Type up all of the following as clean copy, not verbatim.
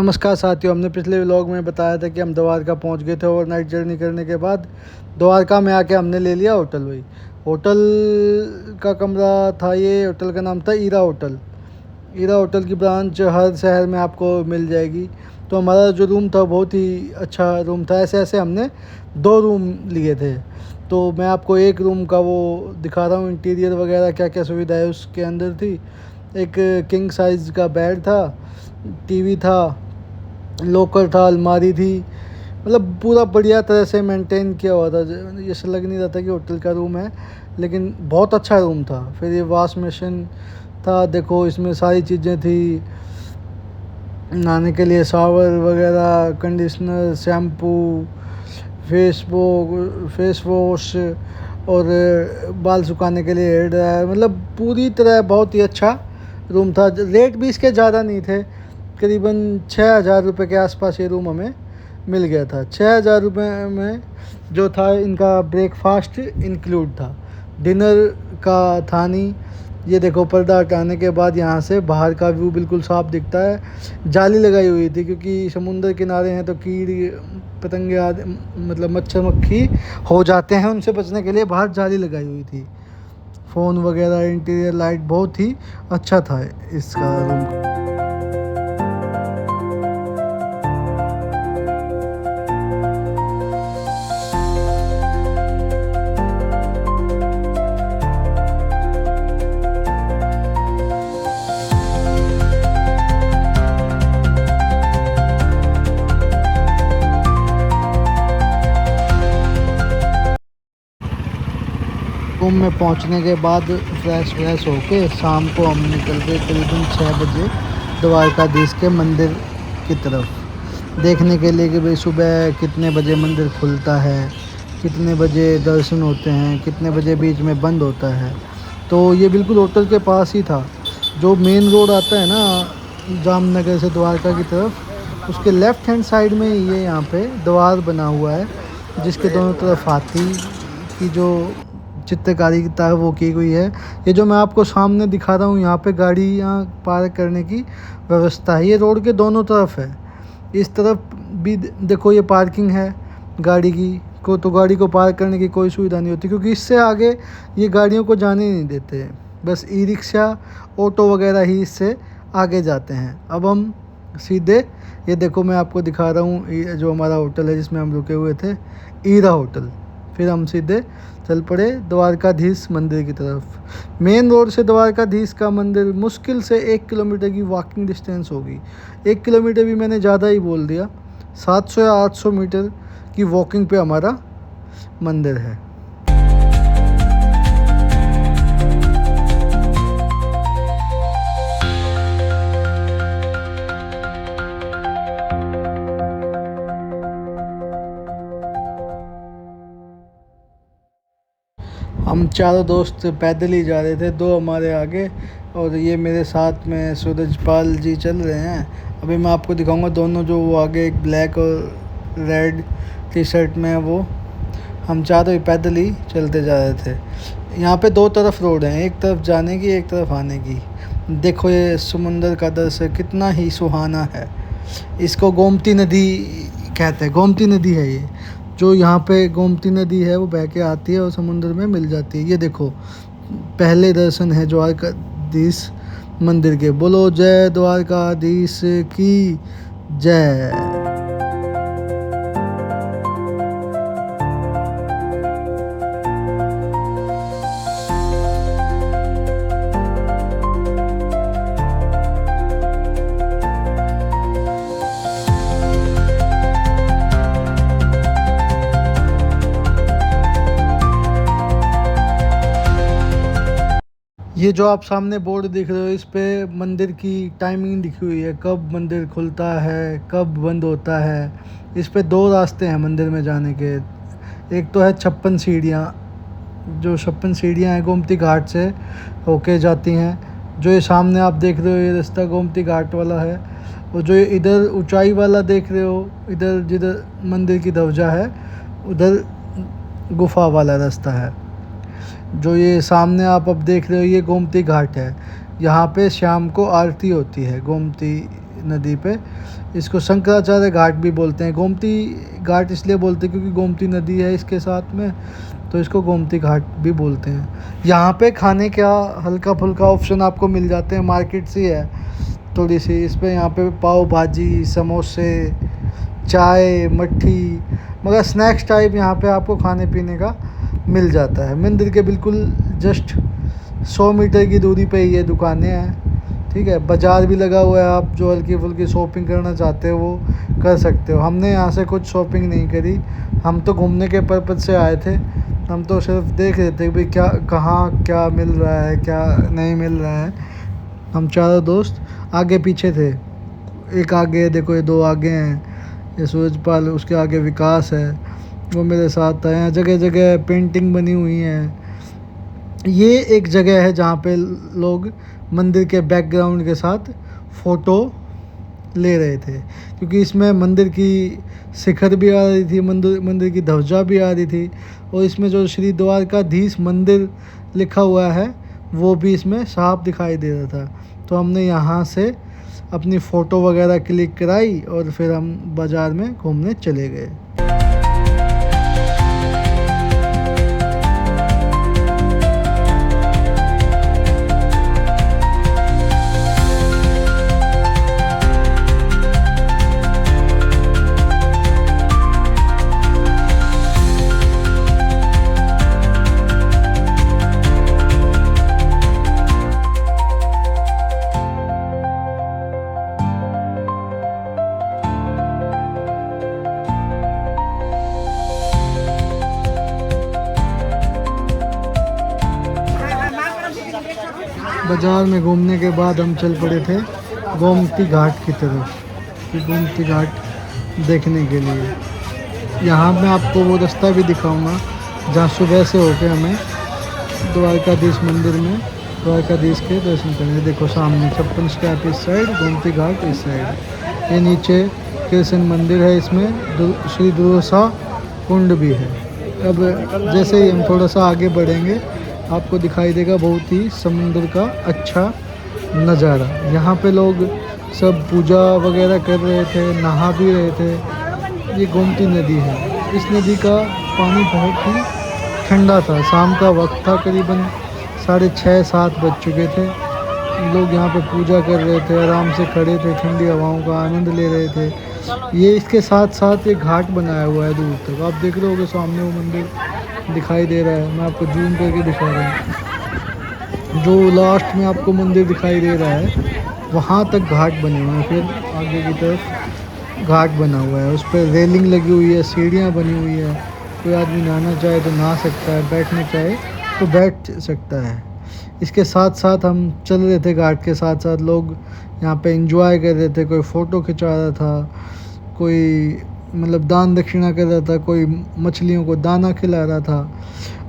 नमस्कार साथियों, हमने पिछले व्लॉग में बताया था कि हम द्वारका पहुंच गए थे। ओवरनाइट जर्नी करने के बाद द्वारका में आके हमने ले लिया होटल। भाई होटल का कमरा था, ये होटल का नाम था ईरा होटल। ईरा होटल की ब्रांच हर शहर में आपको मिल जाएगी। तो हमारा जो रूम था बहुत ही अच्छा रूम था। ऐसे ऐसे हमने 2 रूम लिए थे। तो मैं आपको एक रूम का वो दिखा रहा हूँ, इंटीरियर वगैरह क्या क्या सुविधाएं उसके अंदर थी। एक किंग साइज़ का बेड था, टीवी था, लॉकर था, अलमारी थी। मतलब पूरा बढ़िया तरह से मेंटेन किया हुआ था। जैसे लग नहीं रहा था कि होटल का रूम है, लेकिन बहुत अच्छा रूम था। फिर ये वॉश मशीन था, देखो इसमें सारी चीज़ें थी। नहाने के लिए शावर वगैरह, कंडीशनर, शैम्पू, फेस वॉश और बाल सुखाने के लिए हेयर ड्रायर। मतलब पूरी तरह बहुत ही अच्छा रूम था। रेट भी इसके ज़्यादा नहीं थे, करीबन 6,000 रुपये के आसपास ये रूम हमें मिल गया था। 6,000 रुपये में जो था इनका ब्रेकफास्ट इंक्लूड था, डिनर का था नहीं। ये देखो पर्दा हटाने के बाद यहाँ से बाहर का व्यू बिल्कुल साफ दिखता है। जाली लगाई हुई थी क्योंकि समुंदर किनारे हैं तो कीड़ी पतंगे आदि मतलब मच्छर मक्खी हो जाते हैं, उनसे बचने के लिए बाहर जाली लगाई हुई थी। फ़ोन वगैरह, इंटीरियर लाइट बहुत ही अच्छा था इसका रूम। रूम में पहुंचने के बाद फ्रेश होके शाम को हम निकल गए करीबन 6 बजे द्वारकाधीश के मंदिर की तरफ, देखने के लिए कि भाई सुबह कितने बजे मंदिर खुलता है, कितने बजे दर्शन होते हैं, कितने बजे बीच में बंद होता है। तो ये बिल्कुल होटल के पास ही था। जो मेन रोड आता है ना जामनगर से द्वारका की तरफ, उसके लेफ़्ट हैंड साइड में ये यहाँ पे द्वार बना हुआ है, जिसके दोनों तरफ हाथी की जो चित्रकारी की तरह वो की हुई है। ये जो मैं आपको सामने दिखा रहा हूँ, यहाँ पे गाड़ियाँ पार्क करने की व्यवस्था है। ये रोड के दोनों तरफ है। इस तरफ भी देखो ये पार्किंग है गाड़ी की को, तो गाड़ी को पार्क करने की कोई सुविधा नहीं होती, क्योंकि इससे आगे ये गाड़ियों को जाने नहीं देते। बस ई रिक्शा, ऑटो वगैरह ही इससे आगे जाते हैं। अब हम सीधे ये देखो मैं आपको दिखा रहा हूँ, ये जो हमारा होटल है जिसमें हम रुके हुए थे, ईरा होटल। फिर हम सीधे चल पड़े द्वारकाधीश मंदिर की तरफ। मेन रोड से द्वारकाधीश का मंदिर मुश्किल से 1 किलोमीटर की वॉकिंग डिस्टेंस होगी। 1 किलोमीटर भी मैंने ज़्यादा ही बोल दिया, 700 या 800 मीटर की वॉकिंग पे हमारा मंदिर है। हम चारों दोस्त पैदल ही जा रहे थे, 2 हमारे आगे और ये मेरे साथ में सूरजपाल जी चल रहे हैं। अभी मैं आपको दिखाऊंगा दोनों, जो वो आगे एक ब्लैक और रेड टी शर्ट में है वो। हम चारों ही पैदल ही चलते जा रहे थे। यहाँ पे 2 तरफ रोड हैं, एक तरफ जाने की, एक तरफ आने की। देखो ये समुंदर का दृश्य कितना ही सुहाना है। इसको गोमती नदी कहते हैं, गोमती नदी है ये। जो यहाँ पे गोमती नदी है वो बह के आती है और समुद्र में मिल जाती है। ये देखो पहले दर्शन है द्वारकाधीश मंदिर के। बोलो जय द्वारकाधीश की जय। ये जो आप सामने बोर्ड देख रहे हो, इस पे मंदिर की टाइमिंग लिखी हुई है, कब मंदिर खुलता है, कब बंद होता है। इस पे 2 रास्ते हैं मंदिर में जाने के। एक तो है 56 सीढ़ियाँ, जो 56 सीढ़ियाँ हैं गोमती घाट से होके जाती हैं। जो ये सामने आप देख रहे हो ये रास्ता गोमती घाट वाला है। और जो इधर ऊंचाई वाला देख रहे हो, इधर जिधर मंदिर की ध्वजा है, उधर गुफा वाला रास्ता है। जो ये सामने आप अब देख रहे हो ये गोमती घाट है। यहाँ पे शाम को आरती होती है गोमती नदी पे। इसको शंकराचार्य घाट भी बोलते हैं। गोमती घाट इसलिए बोलते हैं क्योंकि गोमती नदी है इसके साथ में, तो इसको गोमती घाट भी बोलते हैं। यहाँ पे खाने का हल्का फुल्का ऑप्शन आपको मिल जाते हैं, मार्केट सी है थोड़ी सी। इस पे यहाँ पे पाव भाजी, समोसे, चाय, मट्ठी, मगर स्नैक्स टाइप यहाँ पे आपको खाने पीने का मिल जाता है। मंदिर के बिल्कुल जस्ट 100 मीटर की दूरी पे ये दुकानें हैं, ठीक है। बाज़ार भी लगा हुआ है, आप जो हल्की फुल्की शॉपिंग करना चाहते हो वो कर सकते हो। हमने यहाँ से कुछ शॉपिंग नहीं करी, हम तो घूमने के पर्पज़ से आए थे। हम तो सिर्फ देख रहे थे भाई क्या कहाँ क्या मिल रहा है क्या नहीं मिल रहा है। हम चारों दोस्त आगे पीछे थे, एक आगे है, देखो ये 2 आगे हैं, ये सूरजपाल, उसके आगे विकास है, वो मेरे साथ आए हैं। जगह जगह पेंटिंग बनी हुई हैं। ये एक जगह है जहाँ पे लोग मंदिर के बैकग्राउंड के साथ फ़ोटो ले रहे थे, क्योंकि इसमें मंदिर की शिखर भी आ रही थी, मंदिर की ध्वजा भी आ रही थी, और इसमें जो श्री द्वारकाधीश मंदिर लिखा हुआ है वो भी इसमें साफ दिखाई दे रहा था। तो हमने यहाँ से अपनी फ़ोटो वगैरह क्लिक कराई और फिर हम बाज़ार में घूमने चले गए। बाज़ार में घूमने के बाद हम चल पड़े थे गोमती घाट की तरफ, कि गोमती घाट देखने के लिए। यहाँ मैं आपको वो रास्ता भी दिखाऊंगा जहाँ सुबह से होके हमें द्वारकाधीश मंदिर में द्वारकाधीश के दर्शन करने। देखो सामने 56 स्टेप इस साइड, गोमती घाट इस साइड। ये नीचे कृष्ण मंदिर है, इसमें श्री दुर्सा कुंड भी है। अब जैसे ही हम थोड़ा सा आगे बढ़ेंगे आपको दिखाई देगा बहुत ही समुद्र का अच्छा नज़ारा। यहाँ पे लोग सब पूजा वगैरह कर रहे थे, नहा भी रहे थे। ये गोमती नदी है, इस नदी का पानी बहुत ही ठंडा था। शाम का वक्त था, करीबन 6:30-7 बज चुके थे। लोग यहाँ पे पूजा कर रहे थे, आराम से खड़े थे, ठंडी हवाओं का आनंद ले रहे थे। ये इसके साथ साथ एक घाट बनाया हुआ है दूर तक, आप देख रहे होगे सामने वो मंदिर दिखाई दे रहा है। मैं आपको जूम करके दिखा रहा हूँ, जो लास्ट में आपको मंदिर दिखाई दे रहा है वहाँ तक घाट बने हुए हैं। फिर आगे की तरफ घाट बना हुआ है, उस पर रेलिंग लगी हुई है, सीढ़ियाँ बनी हुई है। कोई आदमी नहाना चाहे तो नहा सकता है, बैठना चाहे तो बैठ सकता है। इसके साथ साथ हम चल रहे थे, घाट के साथ साथ लोग यहाँ पे एंजॉय कर रहे थे। कोई फ़ोटो खिंचा रहा था, कोई मतलब दान दक्षिणा कर रहा था, कोई मछलियों को दाना खिला रहा था।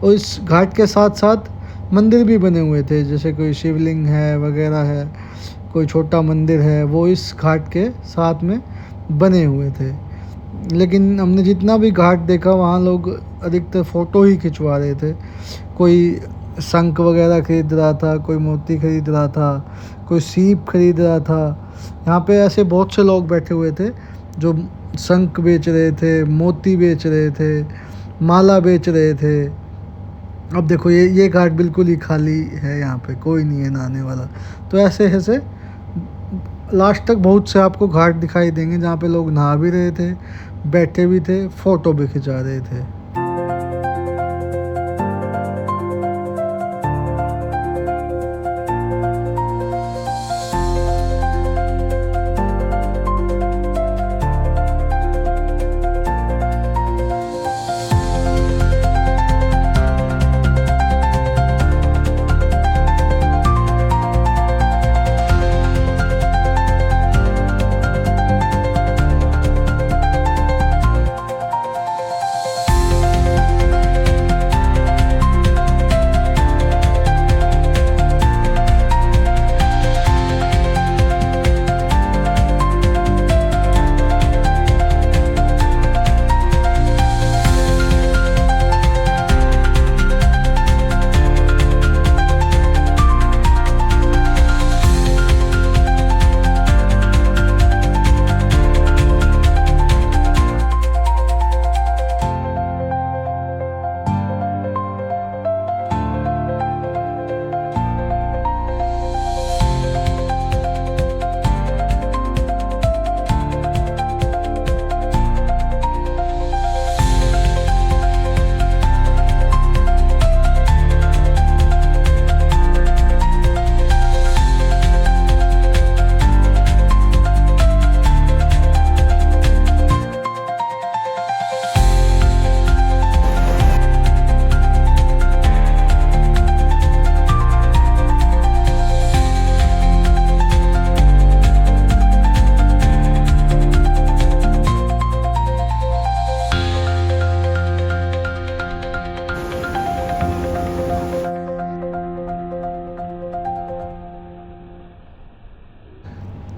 और इस घाट के साथ साथ मंदिर भी बने हुए थे, जैसे कोई शिवलिंग है वगैरह है, कोई छोटा मंदिर है, वो इस घाट के साथ में बने हुए थे। लेकिन हमने जितना भी घाट देखा वहाँ लोग अधिकतर फ़ोटो ही खिंचवा रहे थे। कोई शंख वगैरह खरीद रहा था, कोई मोती खरीद रहा था, कोई सीप खरीद रहा था। यहाँ पे ऐसे बहुत से लोग बैठे हुए थे जो शंख बेच रहे थे, मोती बेच रहे थे, माला बेच रहे थे। अब देखो ये घाट बिल्कुल ही खाली है, यहाँ पे कोई नहीं है नहाने वाला। तो ऐसे ऐसे लास्ट तक बहुत से आपको घाट दिखाई देंगे जहाँ पे लोग नहा भी रहे थे, बैठे भी थे, फ़ोटो भी खिंचा रहे थे।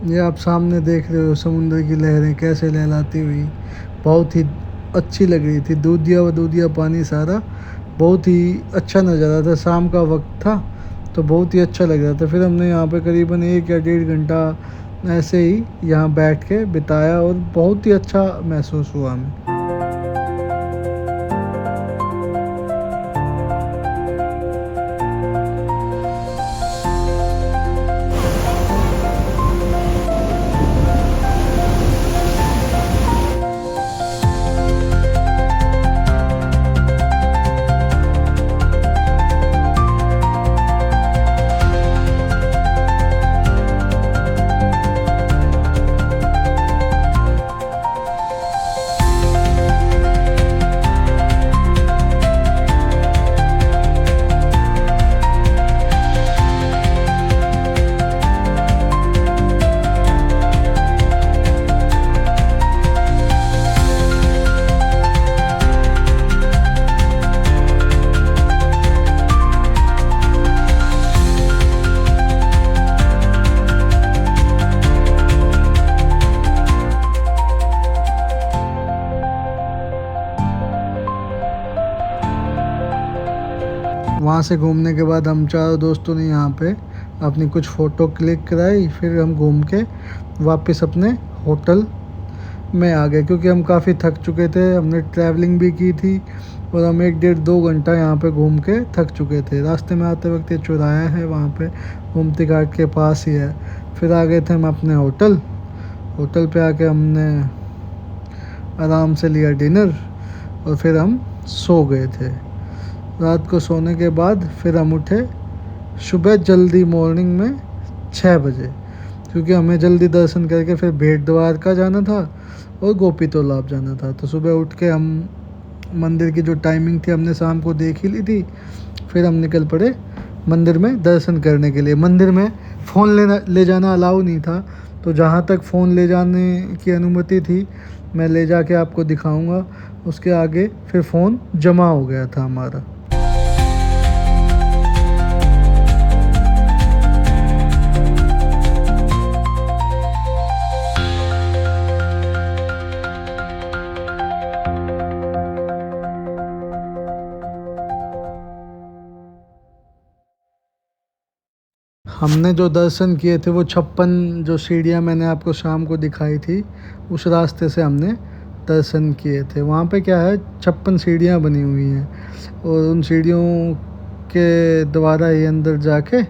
ये आप सामने देख रहे हो समुद्र की लहरें कैसे लहलाती हुई, बहुत ही अच्छी लग रही थी। दूधिया व दूधिया पानी सारा, बहुत ही अच्छा नज़ारा था। शाम का वक्त था तो बहुत ही अच्छा लग रहा था। फिर हमने यहाँ पे करीबन 1 या 1.5 घंटा ऐसे ही यहाँ बैठ के बिताया और बहुत ही अच्छा महसूस हुआ हमें। वहाँ से घूमने के बाद हम चारों दोस्तों ने यहाँ पे अपनी कुछ फ़ोटो क्लिक कराई। फिर हम घूम के वापस अपने होटल में आ गए, क्योंकि हम काफ़ी थक चुके थे। हमने ट्रैवलिंग भी की थी और हम 1 डेढ़ 2 घंटा यहाँ पे घूम के थक चुके थे। रास्ते में आते वक्त ये चौराहा है, वहाँ पे गोमती घाट के पास ही है। फिर आ गए थे हम अपने होटल पे आके हमने आराम से लिया डिनर और फिर हम सो गए थे। रात को सोने के बाद फिर हम उठे सुबह जल्दी मॉर्निंग में 6 बजे, क्योंकि हमें जल्दी दर्शन करके फिर भेंट द्वारका जाना था और गोपी तालाब जाना था। तो सुबह उठ के हम मंदिर की जो टाइमिंग थी हमने शाम को देख ही ली थी। फिर हम निकल पड़े मंदिर में दर्शन करने के लिए। मंदिर में फ़ोन ले जाना अलाउ नहीं था, तो जहाँ तक फ़ोन ले जाने की अनुमति थी मैं ले जाके आपको दिखाऊंगा। उसके आगे फिर फ़ोन जमा हो गया था हमारा। हमने जो दर्शन किए थे वो 56 जो सीढ़ियाँ मैंने आपको शाम को दिखाई थी, उस रास्ते से हमने दर्शन किए थे। वहाँ पे क्या है 56 सीढ़ियाँ बनी हुई हैं और उन सीढ़ियों के द्वारा ही अंदर जाके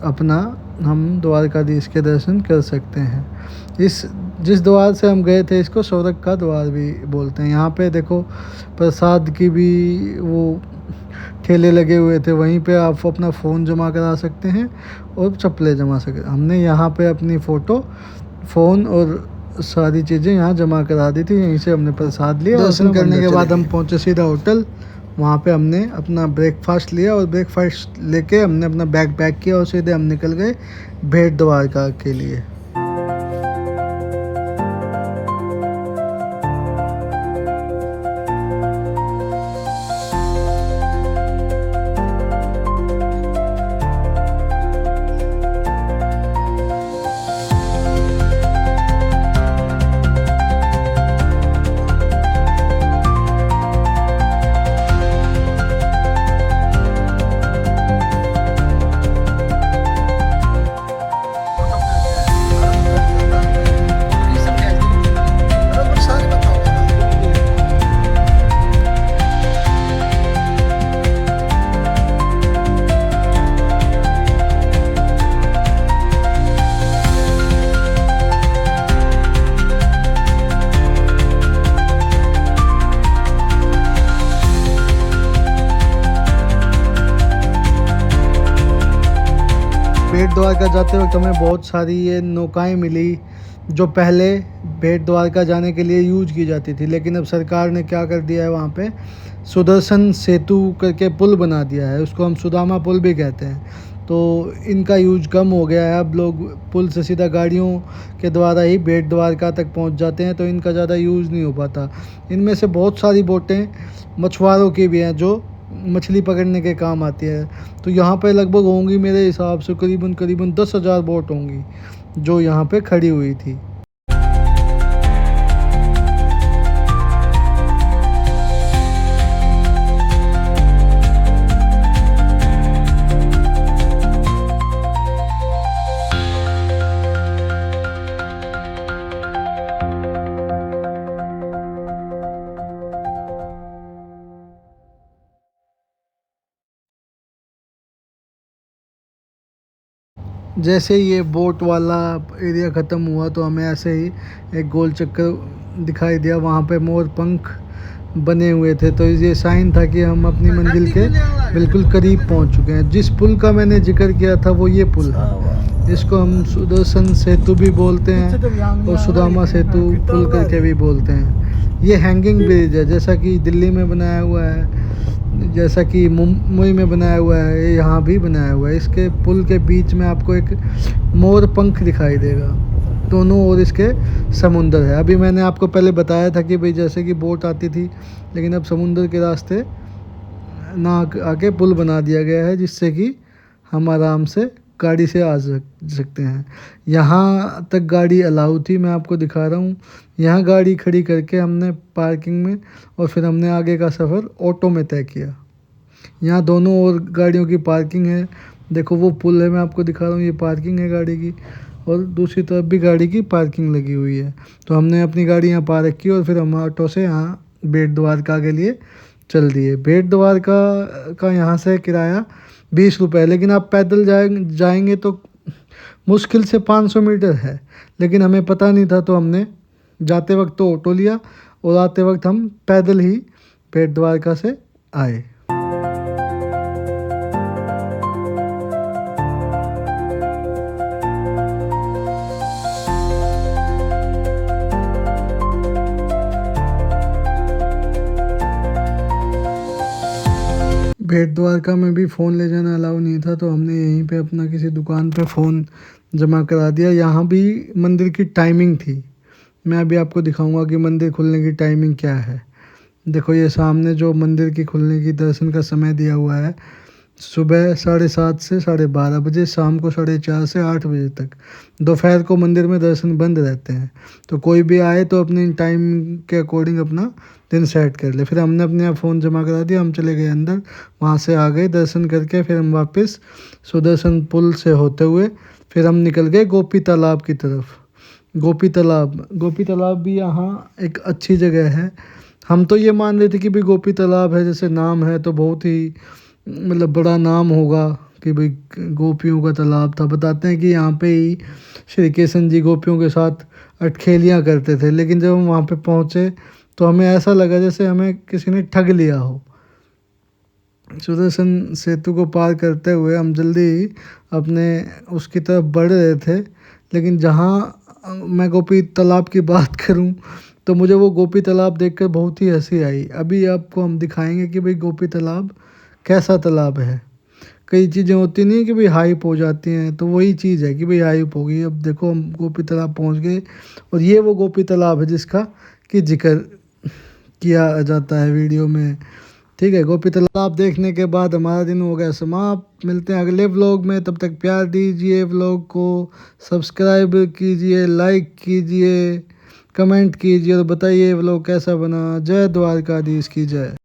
अपना हम द्वारकाधीश के दर्शन कर सकते हैं। जिस द्वार से हम गए थे इसको स्वर्ग का द्वार भी बोलते हैं। यहाँ पे देखो प्रसाद की भी वो ठेले लगे हुए थे, वहीं पे आप अपना फ़ोन जमा करा सकते हैं और चप्पलें जमा सकते। हमने यहाँ पे अपनी फ़ोटो, फ़ोन और सारी चीज़ें यहाँ जमा करा दी थी। यहीं से हमने प्रसाद लिया। दर्शन करने के बाद हम पहुँचे सीधा होटल। वहाँ पे हमने अपना ब्रेकफास्ट लिया और ब्रेकफास्ट लेके हमने अपना बैग पैक किया और सीधे हम निकल गए भेंट द्वारका के लिए। भेंट द्वारका जाते वक्त हमें बहुत सारी ये नौकाएं मिली जो पहले भेंट द्वारका जाने के लिए यूज की जाती थी, लेकिन अब सरकार ने क्या कर दिया है वहाँ पे सुदर्शन सेतु करके पुल बना दिया है। उसको हम सुदामा पुल भी कहते हैं। तो इनका यूज कम हो गया है। अब लोग पुल से सीधा गाड़ियों के द्वारा ही भेंट द्वारका तक पहुँच जाते हैं, तो इनका ज़्यादा यूज़ नहीं हो पाता। इनमें से बहुत सारी बोटें मछुआरों की भी हैं जो मछली पकड़ने के काम आती है। तो यहाँ पे लगभग होंगी मेरे हिसाब से करीबन 10,000 बोट होंगी जो यहाँ पे खड़ी हुई थी। जैसे ये बोट वाला एरिया ख़त्म हुआ तो हमें ऐसे ही एक गोल चक्कर दिखाई दिया, वहाँ पे मोर पंख बने हुए थे। तो ये साइन था कि हम अपनी मंजिल के बिल्कुल करीब पहुँच चुके हैं। जिस पुल का मैंने जिक्र किया था वो ये पुल है, इसको हम सुदर्शन सेतु भी बोलते हैं और सुदामा सेतु पुल करके भी बोलते हैं। ये हैंगिंग ब्रिज है, जैसा कि दिल्ली में बनाया हुआ है, जैसा कि मुंबई में बनाया हुआ है, यहाँ भी बनाया हुआ है। इसके पुल के बीच में आपको एक मोर पंख दिखाई देगा, दोनों ओर इसके समुंदर है। अभी मैंने आपको पहले बताया था कि भाई जैसे कि बोट आती थी, लेकिन अब समुंदर के रास्ते ना आके पुल बना दिया गया है, जिससे कि हम आराम से गाड़ी से आ सकते हैं। यहाँ तक गाड़ी अलाउ थी, मैं आपको दिखा रहा हूँ। यहाँ गाड़ी खड़ी करके हमने पार्किंग में और फिर हमने आगे का सफ़र ऑटो में तय किया। यहाँ दोनों ओर गाड़ियों की पार्किंग है। देखो वो पुल है, मैं आपको दिखा रहा हूँ, ये पार्किंग है गाड़ी की, और दूसरी तरफ भी गाड़ी की पार्किंग लगी हुई है। तो हमने अपनी गाड़ी यहाँ पार्क की और फिर हम ऑटो से यहाँ बेट द्वारका के लिए चल दिए। बेट द्वारका का यहाँ से किराया 20 रुपये, लेकिन आप पैदल जाएंगे तो मुश्किल से 500 मीटर है, लेकिन हमें पता नहीं था तो हमने जाते वक्त तो ऑटो लिया और आते वक्त हम पैदल ही बेट द्वारका से आए। बेट द्वारका में भी फ़ोन ले जाना अलाउ नहीं था, तो हमने यहीं पे अपना किसी दुकान पे फ़ोन जमा करा दिया। यहाँ भी मंदिर की टाइमिंग थी, मैं अभी आपको दिखाऊंगा कि मंदिर खुलने की टाइमिंग क्या है। देखो ये सामने जो मंदिर की खुलने की दर्शन का समय दिया हुआ है, सुबह 7:30 से 12:30 बजे, शाम को 4:30 से 8 बजे तक। दोपहर को मंदिर में दर्शन बंद रहते हैं, तो कोई भी आए तो अपने टाइम के अकॉर्डिंग अपना दिन सेट कर ले। फिर हमने अपने यहाँ फ़ोन जमा करा दिया, हम चले गए अंदर, वहाँ से आ गए दर्शन करके। फिर हम वापस सुदर्शन पुल से होते हुए फिर हम निकल गए गोपी तालाब की तरफ। गोपी तालाब भी यहाँ एक अच्छी जगह है। हम तो ये मान रहे थे कि भाई गोपी तालाब है, जैसे नाम है तो बहुत ही मतलब बड़ा नाम होगा कि भाई गोपियों का तालाब था। बताते हैं कि यहाँ पे ही श्री कृष्ण जी गोपियों के साथ अटखेलियाँ करते थे, लेकिन जब हम वहाँ पे पहुँचे तो हमें ऐसा लगा जैसे हमें किसी ने ठग लिया हो। सुदर्शन सेतु को पार करते हुए हम जल्दी ही अपने उसकी तरफ बढ़ रहे थे, लेकिन जहाँ मैं गोपी तालाब की बात करूं तो मुझे वो गोपी तालाब देखकर बहुत ही हंसी आई। अभी आपको हम दिखाएंगे कि भाई गोपी तालाब कैसा तालाब है। कई चीज़ें होती नहीं कि भाई हाइप हो जाती हैं, तो वही चीज़ है कि भाई हाइप होगी। अब देखो हम गोपी तालाब पहुंच गए और ये वो गोपी तालाब है जिसका कि जिक्र किया जाता है वीडियो में। ठीक है, गोपी तालाब देखने के बाद हमारा दिन हो गया समाप्त। मिलते हैं अगले व्लॉग में, तब तक प्यार दीजिए, व्लॉग को सब्सक्राइब कीजिए, लाइक कीजिए, कमेंट कीजिए और बताइए व्लॉग कैसा बना। जय द्वारकाधीश की जय।